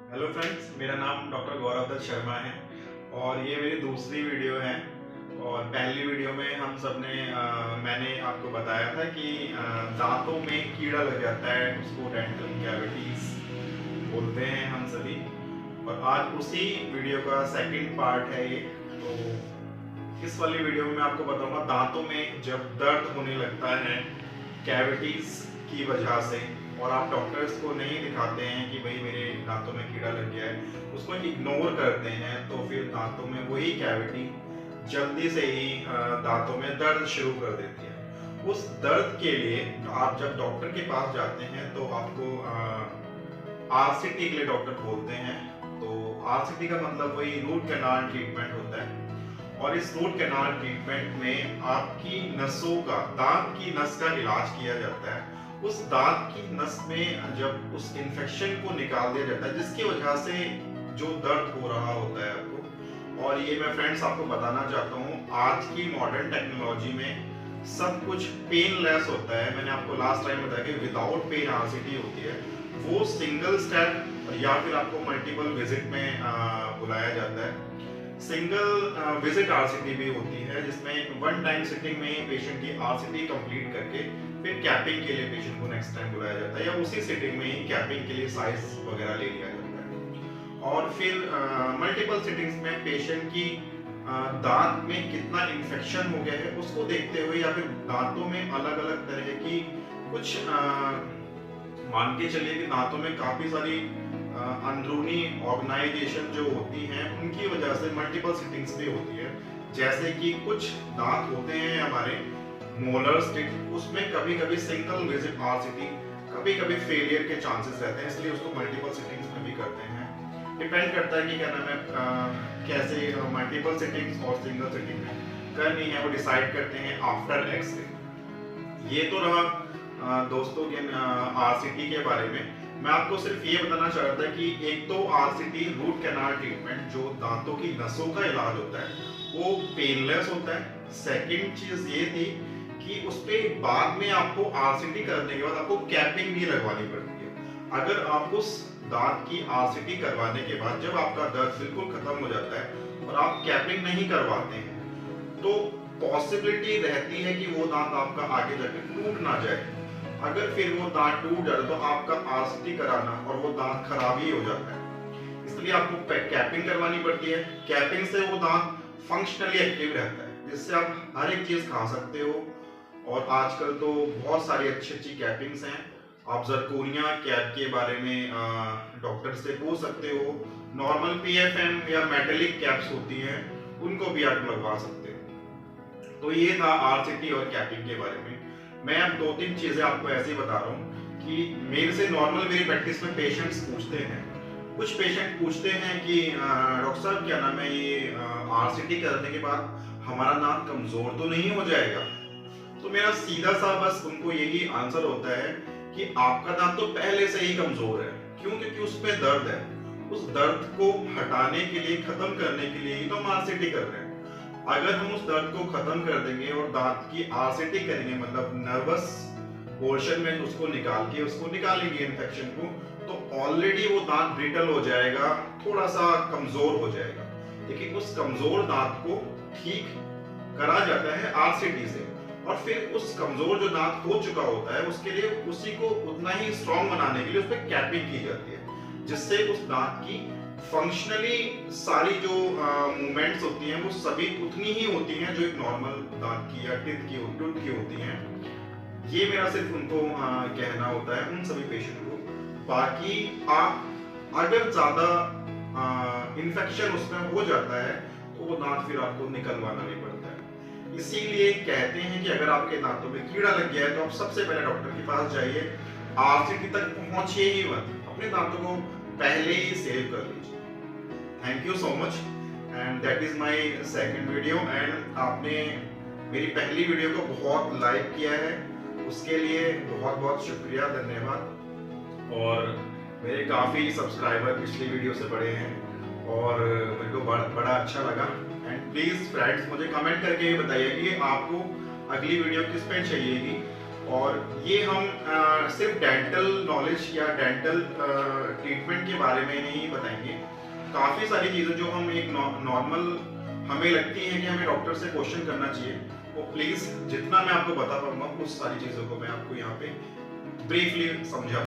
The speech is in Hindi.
हेलो फ्रेंड्स, मेरा नाम डॉक्टर गौरव दत्त शर्मा है और ये मेरी दूसरी वीडियो है। और पहली वीडियो में हम सब ने मैंने आपको बताया था कि दांतों में कीड़ा लग जाता है, उसको डेंटल कैविटीज बोलते हैं हम सभी। और आज उसी वीडियो का सेकंड पार्ट है ये। तो इस वाली वीडियो में मैं आपको बताऊंगा दांतों में जब दर्द होने लगता है कैविटीज की वजह से और आप डॉक्टर्स को नहीं दिखाते हैं कि भाई मेरे दांतों में कीड़ा लग गया है, उसको इग्नोर करते हैं, तो फिर दांतों में वही कैविटी जल्दी से ही दांतों में दर्द शुरू कर देती है। उस दर्द के लिए आप जब डॉक्टर के पास जाते हैं तो आपको आरसीटी के लिए डॉक्टर बोलते हैं। तो आरसीटी का मतलब वही रूट कैनाल ट्रीटमेंट होता है। और इस रूट कैनाल ट्रीटमेंट में आपकी नसों का, दांत की नस का इलाज किया जाता है। उस दांत की नस में जब उस इन्फेक्शन को निकाल दिया जाता है जिसकी वजह से जो दर्द हो रहा होता है आपको। और ये मैं फ्रेंड्स आपको बताना चाहता हूँ, आज की मॉडर्न टेक्नोलॉजी में सब कुछ पेनलेस होता है। मैंने आपको लास्ट टाइम बताया कि विदाउट पेन आरसीटी होती है। वो सिंगल स्टेप या फिर आपको मल्टीपल विजिट में बुलाया जाता है। सिंगल विजिट आरसीटी भी होती है जिसमें वन टाइम सिटिंग में पेशेंट की आरसीटी कंप्लीट करके फिर कैपिंग के लिए पेशेंट को नेक्स्ट टाइम बुलाया जाता है, या उसी सिटिंग में ही कैपिंग के लिए साइज वगैरह ले लिया जाता है। और फिर मल्टीपल सिटिंग्स में पेशेंट की दांत में कितना इन्फेक्शन हो गया है उसको देखते हुए, या फिर दांतों में अलग अलग तरह की कुछ मान के चलिए कि दांतों में काफी सारी अंदरूनी ऑर्गेनाइजेशन जो होती हैं उनकी वजह से मल्टीपल सिटिंग्स भी होती है। जैसे कि कुछ दांत होते हैं हमारे मोलर्स के, उसमें कभी कभी सिंगल विजिट आरसीटी कभी कभी फेलियर के चांसेस रहते हैं, इसलिए उसको मल्टीपल सिटिंग्स में भी करते हैं। डिपेंड करता है कि क्या नाम है कैसे मल्टीपल सिटिंग्स और सिंगल सिटिंग में करनी है, वो डिसाइड करते हैं आफ्टर एक्सरे। ये तो रहा दोस्तों के आरसीटी के बारे में। मैं आपको सिर्फ ये बताना चाह रहा था कि एक तो आरसीटी रूट कैनाल ट्रीटमेंट जो दांतों की नसों का इलाज होता है वो पेनलेस होता है। सेकंड चीज ये थी कि उस पे बाद में आपको आरसीटी करने के बाद आपको कैपिंग भी लगवानी पड़ती है। अगर आप उस दांत की आरसीटी करवाने के बाद जब आपका दर्द बिल्कुल खत्म हो जाता है और आप कैपिंग नहीं करवाते हैं तो पॉसिबिलिटी रहती है कि वो दांत आपका आगे जाकर टूट ना जाए। अगर फिर वो दांत टूट जाता है तो आपका आरसीटी कराना और वो दांत खराब ही हो जाता है, इसलिए आपको कैपिंग करवानी पड़ती है। कैपिंग से वो दांत फंक्शनली एक्टिव रहता है, जिससे आप हर एक चीज खा सकते हो। और आजकल तो बहुत सारी अच्छी अच्छी कैपिंग्स हैं। आप जरकोनिया कैप के बारे में डॉक्टर से पूछ सकते हो। नॉर्मल पीएफएम या मेटेलिक कैप्स होती हैं उनको भी आप लगवा सकते हो। तो ये था आरसीटी और कैपिंग के बारे में। मैं अब दो तीन चीजें आपको ऐसे ही बता रहा हूँ कि मेरे से नॉर्मल मेरी प्रैक्टिस में पेशेंट्स पूछते हैं, कुछ पेशेंट पूछते हैं कि डॉक्टर साहब क्या नाम है ये आरसीटी करने के बाद हमारा दांत कमजोर तो नहीं हो जाएगा। तो मेरा सीधा सा बस उनको यही आंसर होता है कि आपका दांत तो पहले से ही कमजोर है। क्यों? क्योंकि उसमें दर्द है। उस दर्द को हटाने के लिए, खत्म करने के लिए ही तो हम आरसीटी कर रहे हैं। अगर हम उस दर्द को खत्म कर देंगे और दांत की आरसीटी करेंगे, मतलब नर्वस पोर्शन में उसको निकाल के उसको निकालेंगे इन्फेक्शन को, तो ऑलरेडी वो दांत ब्रिटल हो जाएगा, थोड़ा सा कमजोर हो जाएगा। लेकिन उस कमजोर दांत को ठीक करा जाता है आरसीटी से, और फिर उस कमजोर जो दांत हो चुका होता है उसके लिए उसी को उतना ही स्ट्रॉन्ग बनाने के लिए उस पर कैपिंग की जाती है, जिससे उस दांत की फंक्शनली सारी जो मूवमेंट्स होती हैं वो सभी उतनी ही होती हैं जो एक नॉर्मल दांत की या टीथ की होती हैं। ये मेरा सिर्फ उनको कहना होता है उन सभी पेशेंट को। बाकी आप अगर ज्यादा इन्फेक्शन उसमें हो जाता है तो वो दांत फिर आपको निकलवाना भी पड़ता है। इसीलिए कहते हैं कि अगर आपके दांतों में कीड़ा लग गया है तो आप सबसे पहले डॉक्टर के पास जाइए, आरसीटी तक पहुंचिए ही मत, अपने दांतों को पहले ही सेव कर लीजिए। Thank you so much and that is my second video. And आपने मेरी पहली वीडियो को बहुत लाइक किया है, उसके लिए बहुत बहुत शुक्रिया, धन्यवाद। और मेरे काफ़ी सब्सक्राइबर पिछली वीडियो से बढ़े हैं और मेरे को बड़ा अच्छा लगा। एंड प्लीज़ फ्रेंड्स मुझे कमेंट करके बताइए कि आपको अगली वीडियो किस पे चाहिएगी और ये हम सिर्फ डेंटल नॉलेज या डेंटल ट्रीटमेंट के बारे में नहीं बताएंगे। काफ़ी सारी चीज़ें जो हम एक नॉर्मल हमें लगती है कि हमें डॉक्टर से क्वेश्चन करना चाहिए, वो प्लीज़ जितना मैं आपको बता पाऊंगा उस सारी चीज़ों को मैं आपको यहाँ पे ब्रीफली समझा